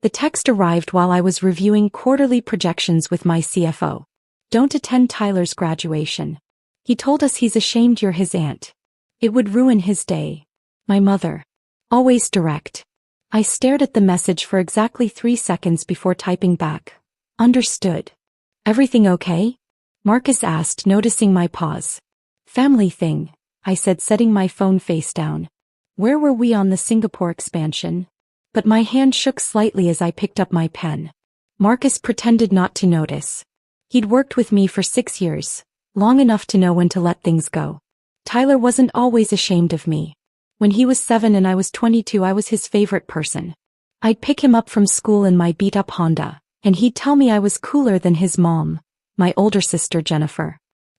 The text arrived while I was reviewing quarterly projections with my CFO. Don't attend Tyler's graduation. He told us he's ashamed you're his aunt. It would ruin his day. My mother. Always direct. I stared at the message for exactly 3 seconds before typing back. Understood. Everything okay? Marcus asked, noticing my pause. Family thing, I said, setting my phone face down. Where were we on the Singapore expansion? But my hand shook slightly as I picked up my pen. Marcus pretended not to notice. He'd worked with me for 6 years, long enough to know when to let things go. Tyler wasn't always ashamed of me. When he was 7 and I was 22, I was his favorite person. I'd pick him up from school in my beat-up Honda, and he'd tell me I was cooler than his mom, my older sister Jennifer.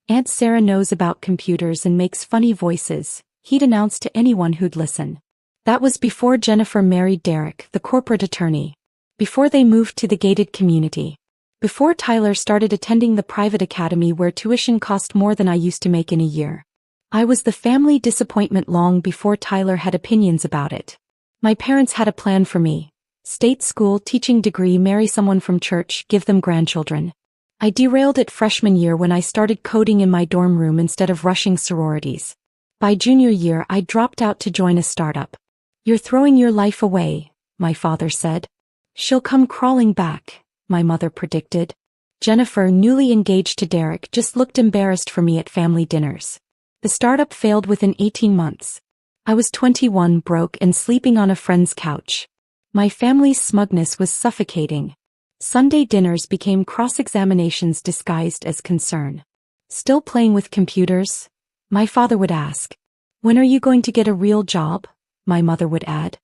Aunt Sarah knows about computers and makes funny voices, he'd announce to anyone who'd listen. That was before Jennifer married Derek, the corporate attorney. Before they moved to the gated community. Before Tyler started attending the private academy where tuition cost more than I used to make in a year. I was the family disappointment long before Tyler had opinions about it. My parents had a plan for me. State school, teaching degree, marry someone from church, give them grandchildren. I derailed it freshman year when I started coding in my dorm room instead of rushing sororities. By junior year, I dropped out to join a startup. You're throwing your life away, my father said. She'll come crawling back, my mother predicted. Jennifer, newly engaged to Derek, just looked embarrassed for me at family dinners. The startup failed within 18 months. I was 21, broke and sleeping on a friend's couch. My family's smugness was suffocating. Sunday dinners became cross-examinations disguised as concern. Still playing with computers? My father would ask. When are you going to get a real job? My mother would add.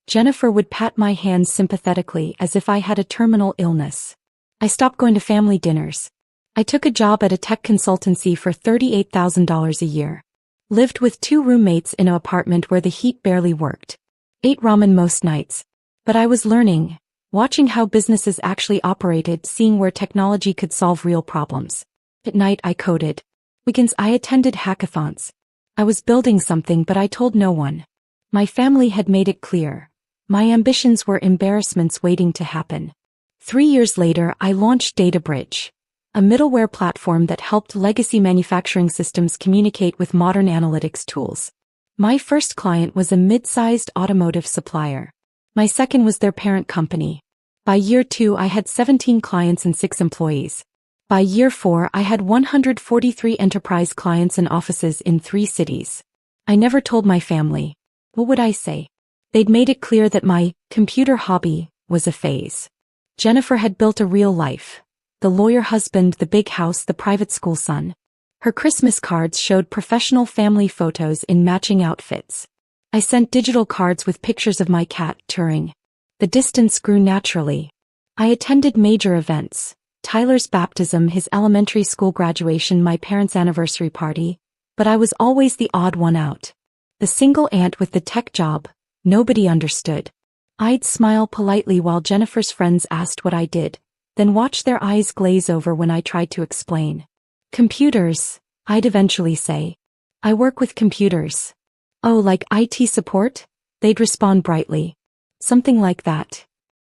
Jennifer would pat my hands sympathetically as if I had a terminal illness. I stopped going to family dinners. I took a job at a tech consultancy for $38,000 a year. Lived with 2 roommates in an apartment where the heat barely worked. Ate ramen most nights. But I was learning, watching how businesses actually operated, seeing where technology could solve real problems. At night I coded. Weekends I attended hackathons. I was building something, but I told no one. My family had made it clear. My ambitions were embarrassments waiting to happen. 3 years later I launched DataBridge, a middleware platform that helped legacy manufacturing systems communicate with modern analytics tools. My first client was a mid-sized automotive supplier. My second was their parent company. By year 2 I had 17 clients and 6 employees. By year 4 I had 143 enterprise clients and offices in 3 cities. I never told my family. What would I say? They'd made it clear that my computer hobby was a phase. Jennifer had built a real life. The lawyer husband, the big house, the private school son. Her Christmas cards showed professional family photos in matching outfits. I sent digital cards with pictures of my cat, Turing. The distance grew naturally. I attended major events. Tyler's baptism, his elementary school graduation, my parents' anniversary party. But I was always the odd one out. The single aunt with the tech job. Nobody understood. I'd smile politely while Jennifer's friends asked what I did, then watch their eyes glaze over when I tried to explain. Computers, I'd eventually say. I work with computers. Oh, like IT support? They'd respond brightly. Something like that.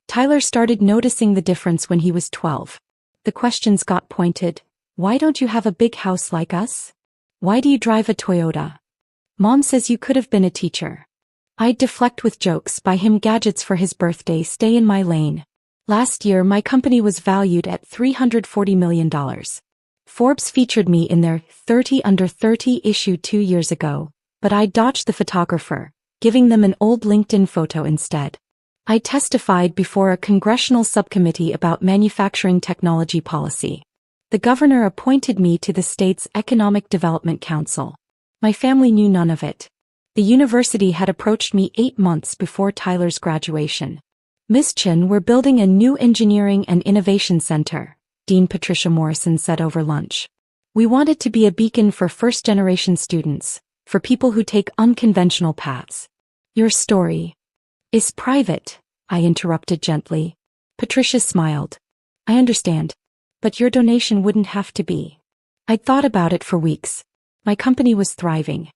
Tyler started noticing the difference when he was 12. The questions got pointed. Why don't you have a big house like us? Why do you drive a Toyota? Mom says you could have been a teacher. I'd deflect with jokes, buy him gadgets for his birthday, stay in my lane. Last year my company was valued at $340 million. Forbes featured me in their 30 Under 30 issue 2 years ago, but I dodged the photographer, giving them an old LinkedIn photo instead. I testified before a congressional subcommittee about manufacturing technology policy. The governor appointed me to the state's Economic Development Council. My family knew none of it. The university had approached me 8 months before Tyler's graduation. Miss Chin, we're building a new engineering and innovation center, Dean Patricia Morrison said over lunch. We want it to be a beacon for first-generation students, for people who take unconventional paths. Your story is private, I interrupted gently. Patricia smiled. I understand. But your donation wouldn't have to be. I'd thought about it for weeks. My company was thriving.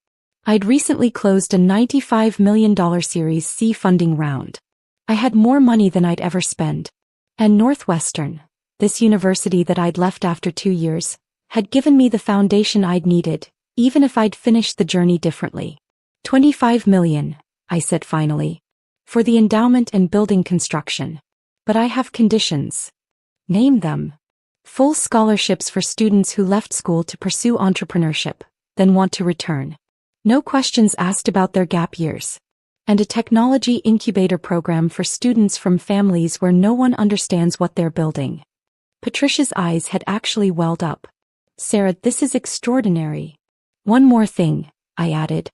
I'd recently closed a $95 million Series C funding round. I had more money than I'd ever spend. And Northwestern, this university that I'd left after 2 years, had given me the foundation I'd needed, even if I'd finished the journey differently. $25 million, I said finally. For the endowment and building construction. But I have conditions. Name them. Full scholarships for students who left school to pursue entrepreneurship, then want to return. No questions asked about their gap years. And a technology incubator program for students from families where no one understands what they're building. Patricia's eyes had actually welled up. Sarah, this is extraordinary. One more thing, I added.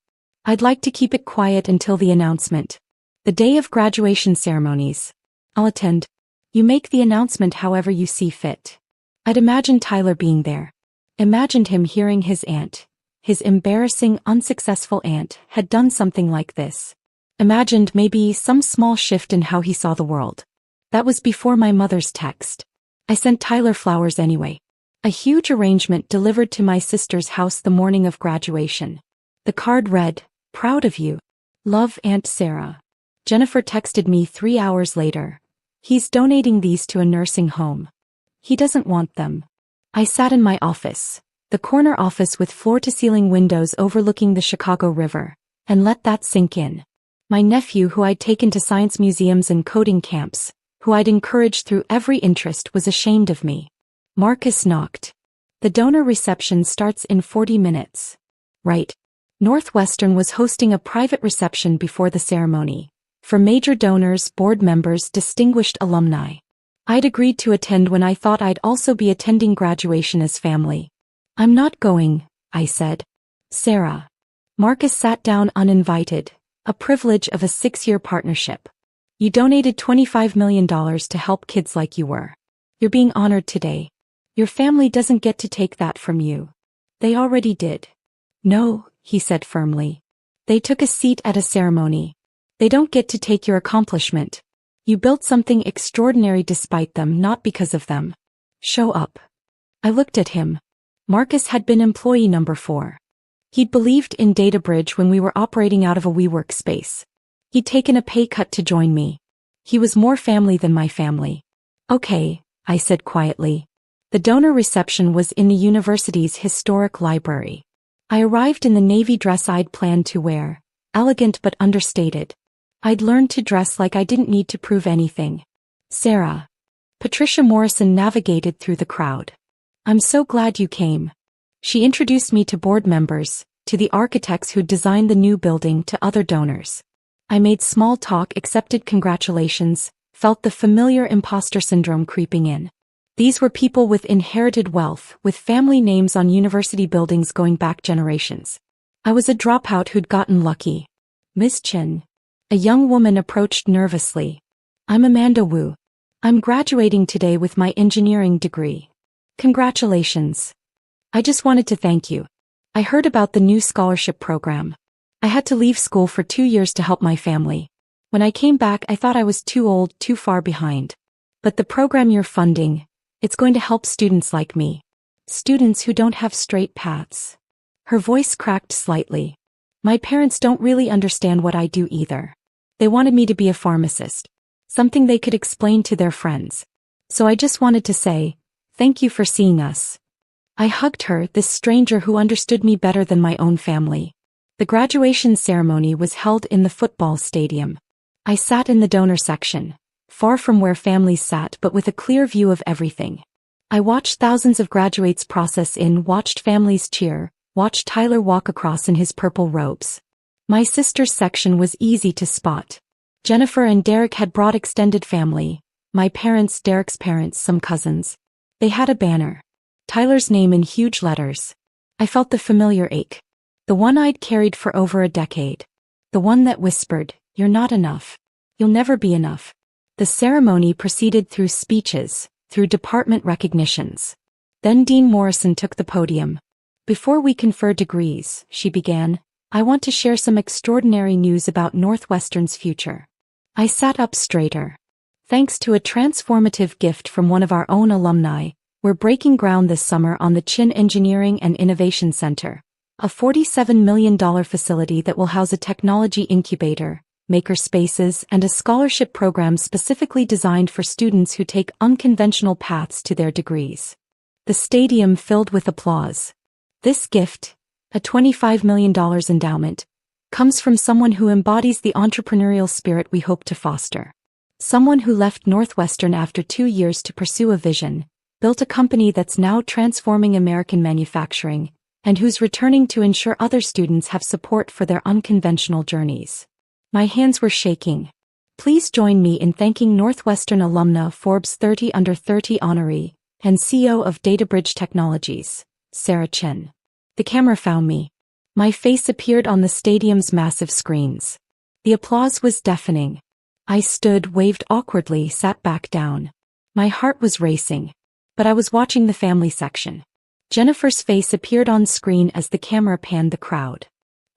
I'd like to keep it quiet until the announcement. The day of graduation ceremonies. I'll attend. You make the announcement however you see fit. I'd imagined Tyler being there. Imagined him hearing his aunt, his embarrassing, unsuccessful aunt, had done something like this. Imagined maybe some small shift in how he saw the world. That was before my mother's text. I sent Tyler flowers anyway. A huge arrangement delivered to my sister's house the morning of graduation. The card read, "Proud of you. Love, Aunt Sarah." Jennifer texted me 3 hours later. He's donating these to a nursing home. He doesn't want them. I sat in my office, the corner office with floor-to-ceiling windows overlooking the Chicago River, and let that sink in. My nephew, who I'd taken to science museums and coding camps, who I'd encouraged through every interest, was ashamed of me. Marcus knocked. The donor reception starts in 40 minutes. Right. Northwestern was hosting a private reception before the ceremony. For major donors, board members, distinguished alumni. I'd agreed to attend when I thought I'd also be attending graduation as family. I'm not going, I said. Sarah. Marcus sat down uninvited, a privilege of a 6-year partnership. You donated $25 million to help kids like you were. You're being honored today. Your family doesn't get to take that from you. They already did. No, he said firmly. They took a seat at a ceremony. They don't get to take your accomplishment. You built something extraordinary despite them, not because of them. Show up. I looked at him. Marcus had been employee number 4. He'd believed in DataBridge when we were operating out of a WeWork space. He'd taken a pay cut to join me. He was more family than my family. Okay, I said quietly. The donor reception was in the university's historic library. I arrived in the navy dress I'd planned to wear, elegant but understated. I'd learned to dress like I didn't need to prove anything. Sarah. Patricia Morrison navigated through the crowd. I'm so glad you came. She introduced me to board members, to the architects who'd designed the new building, to other donors. I made small talk, accepted congratulations, felt the familiar imposter syndrome creeping in. These were people with inherited wealth, with family names on university buildings going back generations. I was a dropout who'd gotten lucky. Miss Chin. A young woman approached nervously. I'm Amanda Wu. I'm graduating today with my engineering degree. Congratulations. I just wanted to thank you. I heard about the new scholarship program. I had to leave school for 2 years to help my family. When I came back, I thought I was too old, too far behind. But the program you're funding, it's going to help students like me. Students who don't have straight paths. Her voice cracked slightly. My parents don't really understand what I do either. They wanted me to be a pharmacist. Something they could explain to their friends. So I just wanted to say, thank you for seeing us. I hugged her, this stranger who understood me better than my own family. The graduation ceremony was held in the football stadium. I sat in the donor section, far from where families sat but with a clear view of everything. I watched thousands of graduates process in, watched families cheer, watched Tyler walk across in his purple robes. My sister's section was easy to spot. Jennifer and Derek had brought extended family, my parents, Derek's parents, some cousins. They had a banner. Tyler's name in huge letters. I felt the familiar ache. The one I'd carried for over a decade. The one that whispered, you're not enough. You'll never be enough. The ceremony proceeded through speeches, through department recognitions. Then Dean Morrison took the podium. Before we confer degrees, she began, I want to share some extraordinary news about Northwestern's future. I sat up straighter. Thanks to a transformative gift from one of our own alumni, we're breaking ground this summer on the Chin Engineering and Innovation Center, a $47 million facility that will house a technology incubator, maker spaces, and a scholarship program specifically designed for students who take unconventional paths to their degrees. The stadium filled with applause. This gift, a $25 million endowment, comes from someone who embodies the entrepreneurial spirit we hope to foster. Someone who left Northwestern after 2 years to pursue a vision, built a company that's now transforming American manufacturing, and who's returning to ensure other students have support for their unconventional journeys. My hands were shaking. Please join me in thanking Northwestern alumna Forbes 30 Under 30 honoree and CEO of DataBridge Technologies, Sarah Chen. The camera found me. My face appeared on the stadium's massive screens. The applause was deafening. I stood, waved awkwardly, sat back down. My heart was racing. But I was watching the family section. Jennifer's face appeared on screen as the camera panned the crowd.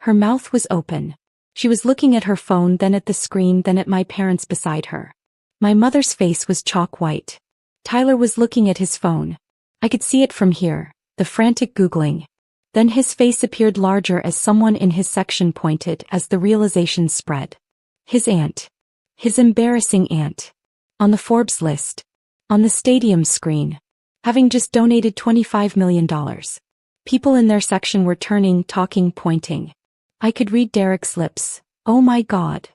Her mouth was open. She was looking at her phone, then at the screen, then at my parents beside her. My mother's face was chalk white. Tyler was looking at his phone. I could see it from here, the frantic Googling. Then his face appeared larger as someone in his section pointed as the realization spread. His aunt. His embarrassing aunt. On the Forbes list. On the stadium screen. Having just donated $25 million. People in their section were turning, talking, pointing. I could read Derek's lips. Oh my God.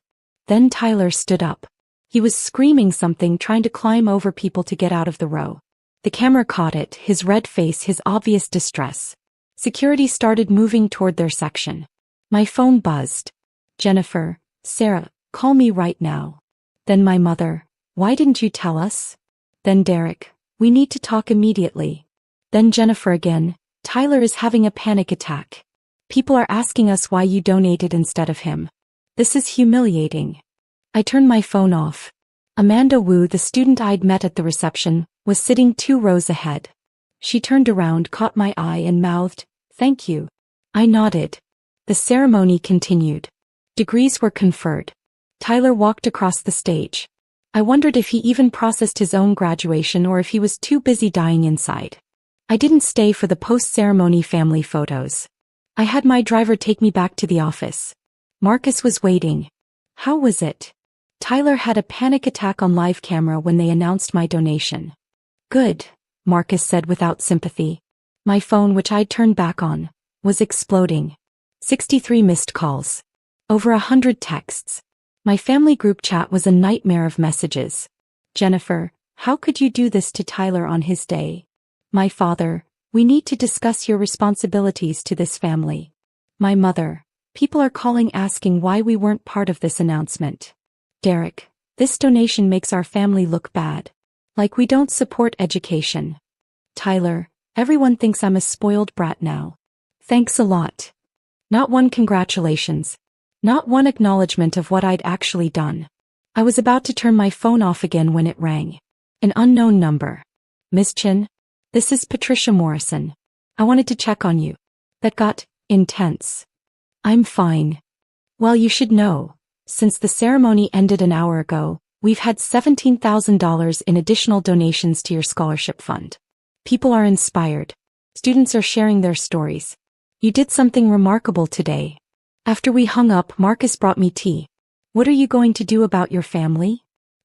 Then Tyler stood up. He was screaming something, trying to climb over people to get out of the row. The camera caught it, his red face, his obvious distress. Security started moving toward their section. My phone buzzed. Jennifer, Sarah, call me right now. Then my mother, why didn't you tell us? Then Derek, we need to talk immediately. Then Jennifer again, Tyler is having a panic attack. People are asking us why you donated instead of him. This is humiliating. I turned my phone off. Amanda Wu, the student I'd met at the reception, was sitting 2 rows ahead. She turned around, caught my eye and mouthed, "Thank you." I nodded. The ceremony continued. Degrees were conferred. Tyler walked across the stage. I wondered if he even processed his own graduation or if he was too busy dying inside. I didn't stay for the post-ceremony family photos. I had my driver take me back to the office. Marcus was waiting. How was it? Tyler had a panic attack on live camera when they announced my donation. Good, Marcus said without sympathy. My phone, which I'd turned back on, was exploding. 63 missed calls. Over 100 texts. My family group chat was a nightmare of messages. Jennifer, how could you do this to Tyler on his day? My father, we need to discuss your responsibilities to this family. My mother, people are calling asking why we weren't part of this announcement. Derek, this donation makes our family look bad. Like we don't support education. Tyler, everyone thinks I'm a spoiled brat now. Thanks a lot. Not one congratulations. Not one acknowledgement of what I'd actually done. I was about to turn my phone off again when it rang. An unknown number. Miss Chin? This is Patricia Morrison. I wanted to check on you. That got intense. I'm fine. Well, you should know. Since the ceremony ended an hour ago, we've had $17,000 in additional donations to your scholarship fund. People are inspired. Students are sharing their stories. You did something remarkable today. After we hung up, Marcus brought me tea. What are you going to do about your family?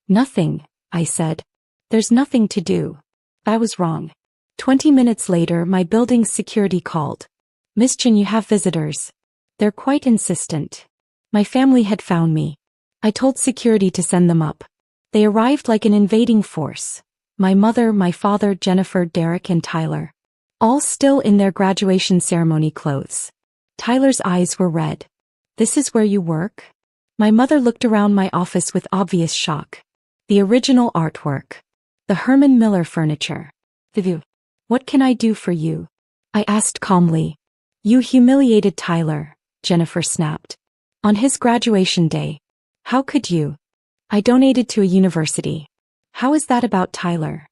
Nothing, I said. There's nothing to do. I was wrong. 20 minutes later, my building's security called. Miss Chin, you have visitors. They're quite insistent. My family had found me. I told security to send them up. They arrived like an invading force. My mother, my father, Jennifer, Derek, and Tyler. All still in their graduation ceremony clothes. Tyler's eyes were red. This is where you work? My mother looked around my office with obvious shock. The original artwork. The Herman Miller furniture. The view. What can I do for you? I asked calmly. You humiliated Tyler, Jennifer snapped. On his graduation day. How could you? I donated to a university. How is that about Tyler?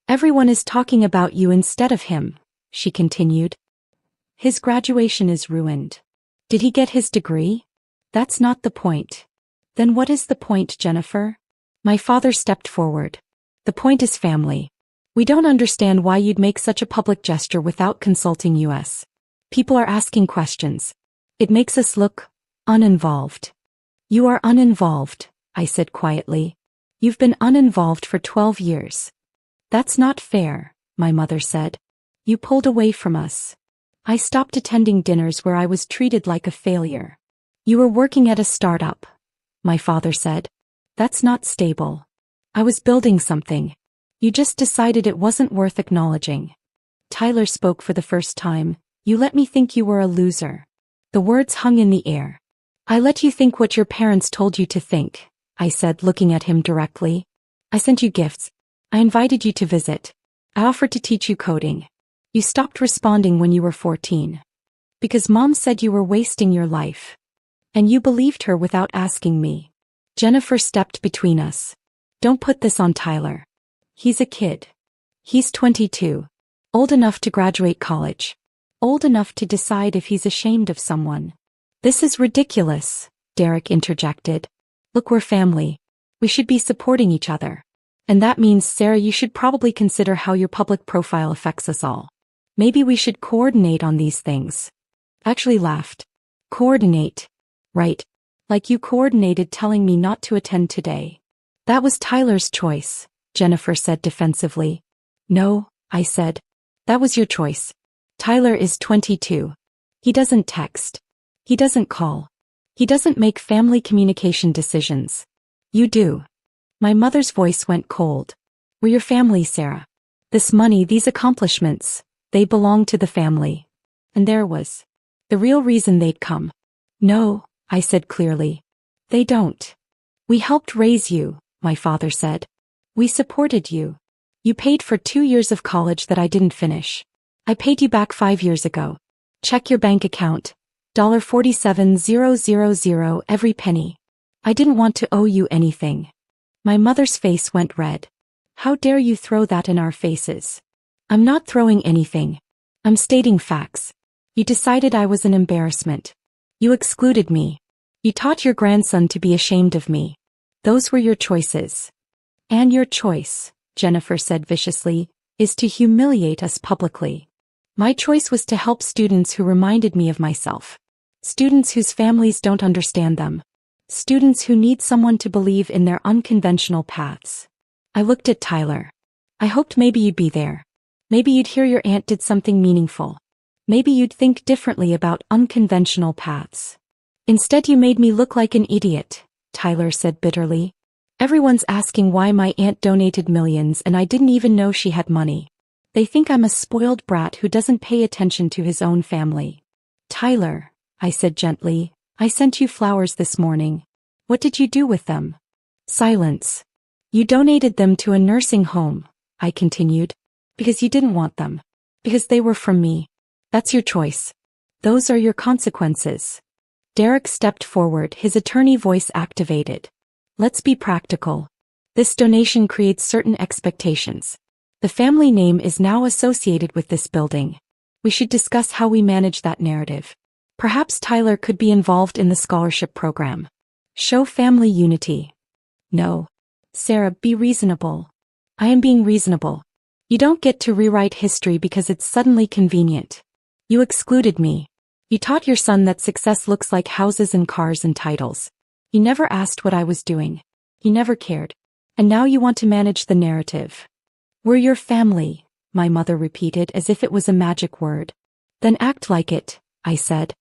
Everyone is talking about you instead of him, she continued. His graduation is ruined. Did he get his degree? That's not the point. Then what is the point, Jennifer? My father stepped forward. The point is family. We don't understand why you'd make such a public gesture without consulting us. People are asking questions. It makes us look uninvolved. You are uninvolved, I said quietly. You've been uninvolved for 12 years. That's not fair, my mother said. You pulled away from us. I stopped attending dinners where I was treated like a failure. You were working at a startup, my father said. That's not stable. I was building something. You just decided it wasn't worth acknowledging. Tyler spoke for the first time. You let me think you were a loser. The words hung in the air. I let you think what your parents told you to think, I said, looking at him directly. I sent you gifts. I invited you to visit. I offered to teach you coding. You stopped responding when you were 14. Because Mom said you were wasting your life. And you believed her without asking me. Jennifer stepped between us. Don't put this on Tyler. He's a kid. He's 22. Old enough to graduate college. Old enough to decide if he's ashamed of someone. This is ridiculous, Derek interjected. Look, we're family. We should be supporting each other. And that means, Sarah, you should probably consider how your public profile affects us all. Maybe we should coordinate on these things. I actually laughed. Coordinate. Right. Like you coordinated telling me not to attend today. That was Tyler's choice, Jennifer said defensively. No, I said. That was your choice. Tyler is 22. He doesn't text. He doesn't call. He doesn't make family communication decisions. You do. My mother's voice went cold. We're your family, Sarah. This money, these accomplishments, they belong to the family. And there was the real reason they'd come. No, I said clearly. They don't. We helped raise you, my father said. We supported you. You paid for 2 years of college that I didn't finish. I paid you back 5 years ago. Check your bank account. $47,000 every penny. I didn't want to owe you anything. My mother's face went red. How dare you throw that in our faces? I'm not throwing anything. I'm stating facts. You decided I was an embarrassment. You excluded me. You taught your grandson to be ashamed of me. Those were your choices. And your choice, Jennifer said viciously, is to humiliate us publicly. My choice was to help students who reminded me of myself. Students whose families don't understand them. Students who need someone to believe in their unconventional paths. I looked at Tyler. I hoped maybe you'd be there. Maybe you'd hear your aunt did something meaningful. Maybe you'd think differently about unconventional paths. Instead, you made me look like an idiot, Tyler said bitterly. Everyone's asking why my aunt donated millions and I didn't even know she had money. They think I'm a spoiled brat who doesn't pay attention to his own family. Tyler, I said gently, I sent you flowers this morning. What did you do with them? Silence. You donated them to a nursing home, I continued. Because you didn't want them. Because they were from me. That's your choice. Those are your consequences. Derek stepped forward, his attorney voice activated. Let's be practical. This donation creates certain expectations. The family name is now associated with this building. We should discuss how we manage that narrative. Perhaps Tyler could be involved in the scholarship program. Show family unity. No. Sarah, be reasonable. I am being reasonable. You don't get to rewrite history because it's suddenly convenient. You excluded me. You taught your son that success looks like houses and cars and titles. You never asked what I was doing. You never cared. And now you want to manage the narrative. We're your family, my mother repeated as if it was a magic word. Then act like it, I said.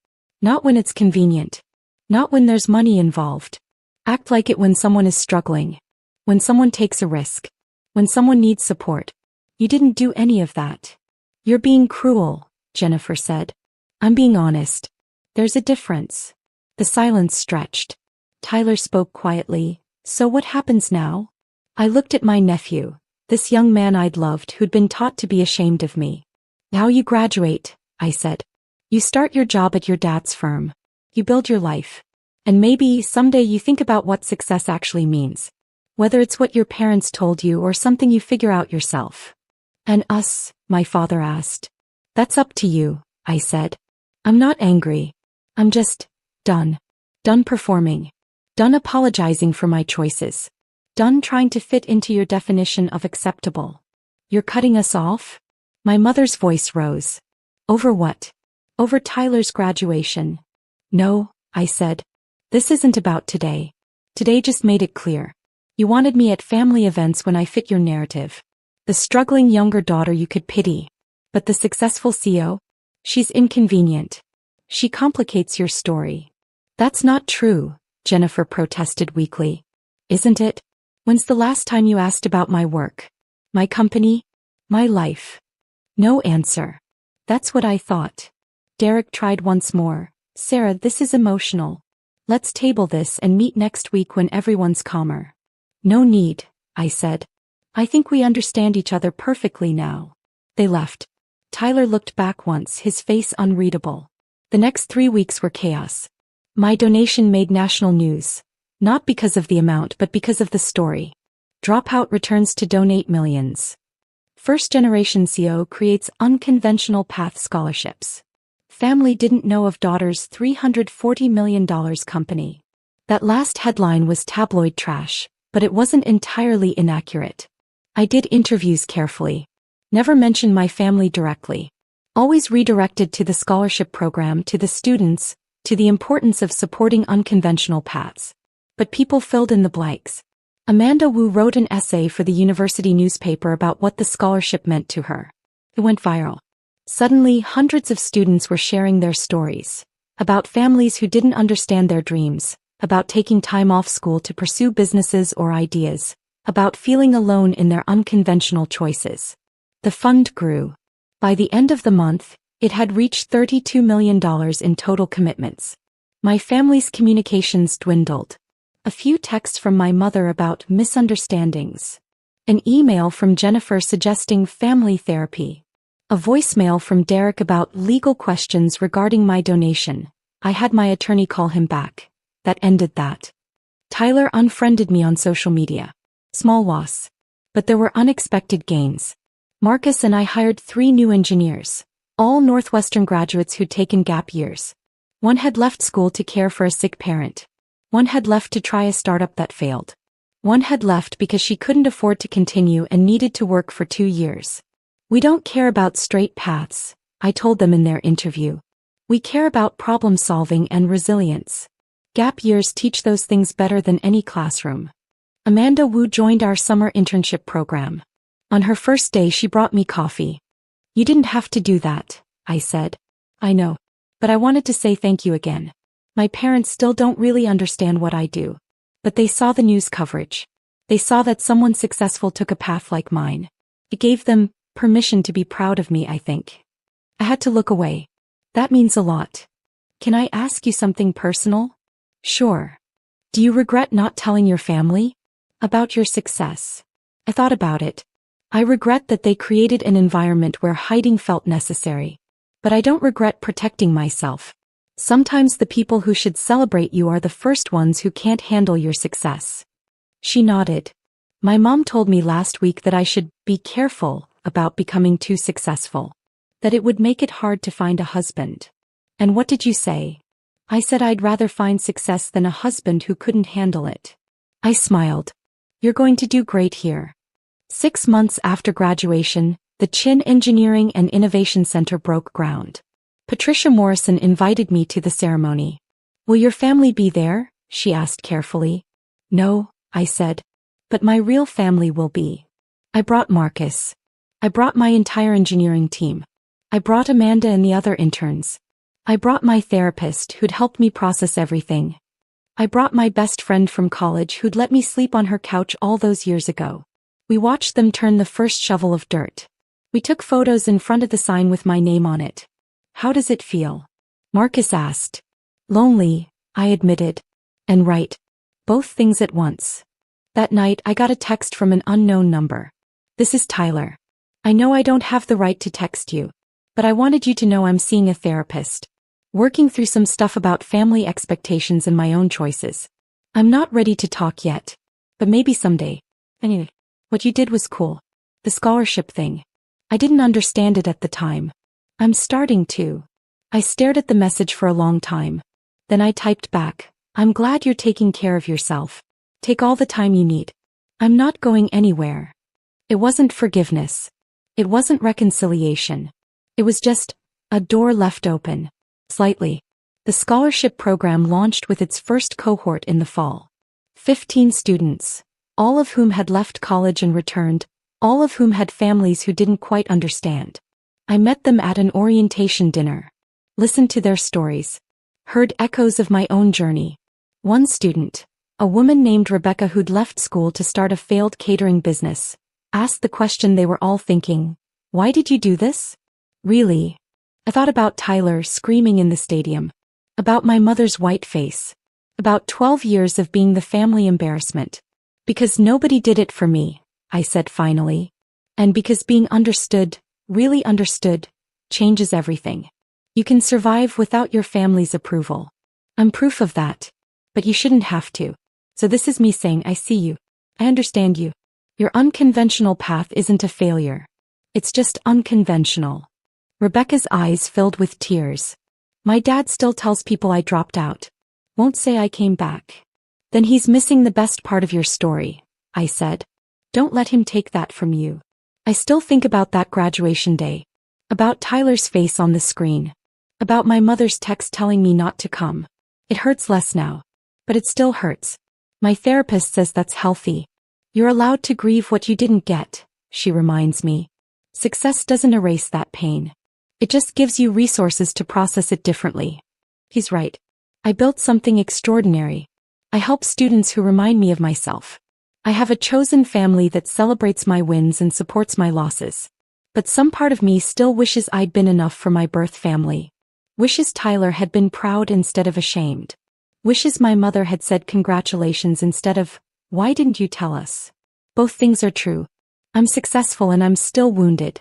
Not when it's convenient. Not when there's money involved. Act like it when someone is struggling. When someone takes a risk. When someone needs support. You didn't do any of that. You're being cruel, Jennifer said. I'm being honest. There's a difference. The silence stretched. Tyler spoke quietly. So what happens now? I looked at my nephew, this young man I'd loved who'd been taught to be ashamed of me. Now you graduate, I said. You start your job at your dad's firm. You build your life. And maybe someday you think about what success actually means. Whether it's what your parents told you or something you figure out yourself. And us, my father asked. That's up to you, I said. I'm not angry. I'm just done. Done performing. Done apologizing for my choices. Done trying to fit into your definition of acceptable. You're cutting us off? My mother's voice rose. Over what? Over Tyler's graduation. No, I said. This isn't about today. Today just made it clear. You wanted me at family events when I fit your narrative. The struggling younger daughter you could pity. But the successful CEO? She's inconvenient. She complicates your story. That's not true, Jennifer protested weakly. Isn't it? When's the last time you asked about my work? My company? My life? No answer. That's what I thought. Derek tried once more. Sarah, this is emotional. Let's table this and meet next week when everyone's calmer. No need, I said. I think we understand each other perfectly now. They left. Tyler looked back once, his face unreadable. The next 3 weeks were chaos. My donation made national news. Not because of the amount but because of the story. Dropout returns to donate millions. First-generation CO creates unconventional path scholarships. Family didn't know of daughter's $340 million company. That last headline was tabloid trash, but it wasn't entirely inaccurate. I did interviews carefully. Never mentioned my family directly. Always redirected to the scholarship program, to the students, to the importance of supporting unconventional paths. But people filled in the blanks. Amanda Wu wrote an essay for the university newspaper about what the scholarship meant to her. It went viral. Suddenly, hundreds of students were sharing their stories. About families who didn't understand their dreams, about taking time off school to pursue businesses or ideas, about feeling alone in their unconventional choices. The fund grew. By the end of the month, it had reached $32 million in total commitments. My family's communications dwindled. A few texts from my mother about misunderstandings. An email from Jennifer suggesting family therapy. A voicemail from Derek about legal questions regarding my donation. I had my attorney call him back. That ended that. Tyler unfriended me on social media. Small loss. But there were unexpected gains. Marcus and I hired 3 new engineers. All Northwestern graduates who'd taken gap years. One had left school to care for a sick parent. One had left to try a startup that failed. One had left because she couldn't afford to continue and needed to work for 2 years. We don't care about straight paths, I told them in their interview. We care about problem solving and resilience. Gap years teach those things better than any classroom. Amanda Wu joined our summer internship program. On her first day she brought me coffee. You didn't have to do that, I said. I know. But I wanted to say thank you again. My parents still don't really understand what I do. But they saw the news coverage. They saw that someone successful took a path like mine. It gave them permission to be proud of me, I think. I had to look away. That means a lot. Can I ask you something personal? Sure. Do you regret not telling your family about your success? I thought about it. I regret that they created an environment where hiding felt necessary. But I don't regret protecting myself. Sometimes the people who should celebrate you are the first ones who can't handle your success. She nodded. My mom told me last week that I should be careful about becoming too successful. That it would make it hard to find a husband. And what did you say? I said I'd rather find success than a husband who couldn't handle it. I smiled. You're going to do great here. 6 months after graduation, the Chin Engineering and Innovation Center broke ground. Patricia Morrison invited me to the ceremony. Will your family be there? She asked carefully. No, I said. But my real family will be. I brought Marcus. I brought my entire engineering team. I brought Amanda and the other interns. I brought my therapist who'd helped me process everything. I brought my best friend from college who'd let me sleep on her couch all those years ago. We watched them turn the first shovel of dirt. We took photos in front of the sign with my name on it. How does it feel? Marcus asked. Lonely, I admitted. And right. Both things at once. That night I got a text from an unknown number. This is Tyler. I know I don't have the right to text you. But I wanted you to know I'm seeing a therapist. Working through some stuff about family expectations and my own choices. I'm not ready to talk yet. But maybe someday. Anyway, what you did was cool. The scholarship thing. I didn't understand it at the time. I'm starting to. I stared at the message for a long time. Then I typed back, I'm glad you're taking care of yourself. Take all the time you need. I'm not going anywhere. It wasn't forgiveness. It wasn't reconciliation. It was just a door left open. Slightly. The scholarship program launched with its first cohort in the fall. 15 students, all of whom had left college and returned, all of whom had families who didn't quite understand. I met them at an orientation dinner. Listened to their stories. Heard echoes of my own journey. One student, a woman named Rebecca who'd left school to start a failed catering business, asked the question they were all thinking, "Why did you do this?" Really? I thought about Tyler screaming in the stadium. About my mother's white face. About 12 years of being the family embarrassment. Because nobody did it for me, I said finally. And because being understood, really understood, changes everything. You can survive without your family's approval. I'm proof of that. But you shouldn't have to. So this is me saying I see you. I understand you. Your unconventional path isn't a failure. It's just unconventional. Rebecca's eyes filled with tears. My dad still tells people I dropped out. Won't say I came back. Then he's missing the best part of your story, I said. Don't let him take that from you. I still think about that graduation day. About Tyler's face on the screen. About my mother's text telling me not to come. It hurts less now. But it still hurts. My therapist says that's healthy. You're allowed to grieve what you didn't get, she reminds me. Success doesn't erase that pain. It just gives you resources to process it differently. He's right. I built something extraordinary. I help students who remind me of myself. I have a chosen family that celebrates my wins and supports my losses. But some part of me still wishes I'd been enough for my birth family. Wishes Tyler had been proud instead of ashamed. Wishes my mother had said congratulations instead of, "Why didn't you tell us?" Both things are true. I'm successful and I'm still wounded.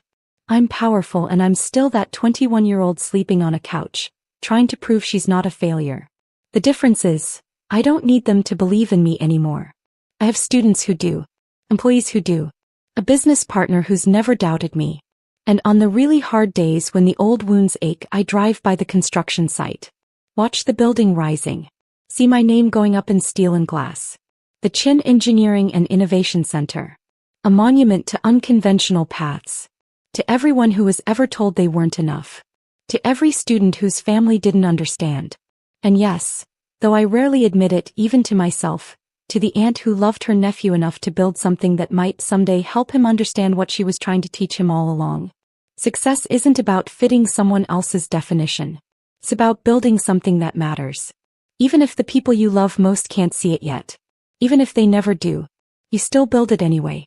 I'm powerful and I'm still that 21-year-old sleeping on a couch, trying to prove she's not a failure. The difference is, I don't need them to believe in me anymore. I have students who do. Employees who do. A business partner who's never doubted me. And on the really hard days when the old wounds ache, I drive by the construction site. Watch the building rising. See my name going up in steel and glass. The Chin Engineering and Innovation Center. A monument to unconventional paths. To everyone who was ever told they weren't enough. To every student whose family didn't understand. And yes, though I rarely admit it even to myself, to the aunt who loved her nephew enough to build something that might someday help him understand what she was trying to teach him all along. Success isn't about fitting someone else's definition. It's about building something that matters. Even if the people you love most can't see it yet. Even if they never do. You still build it anyway.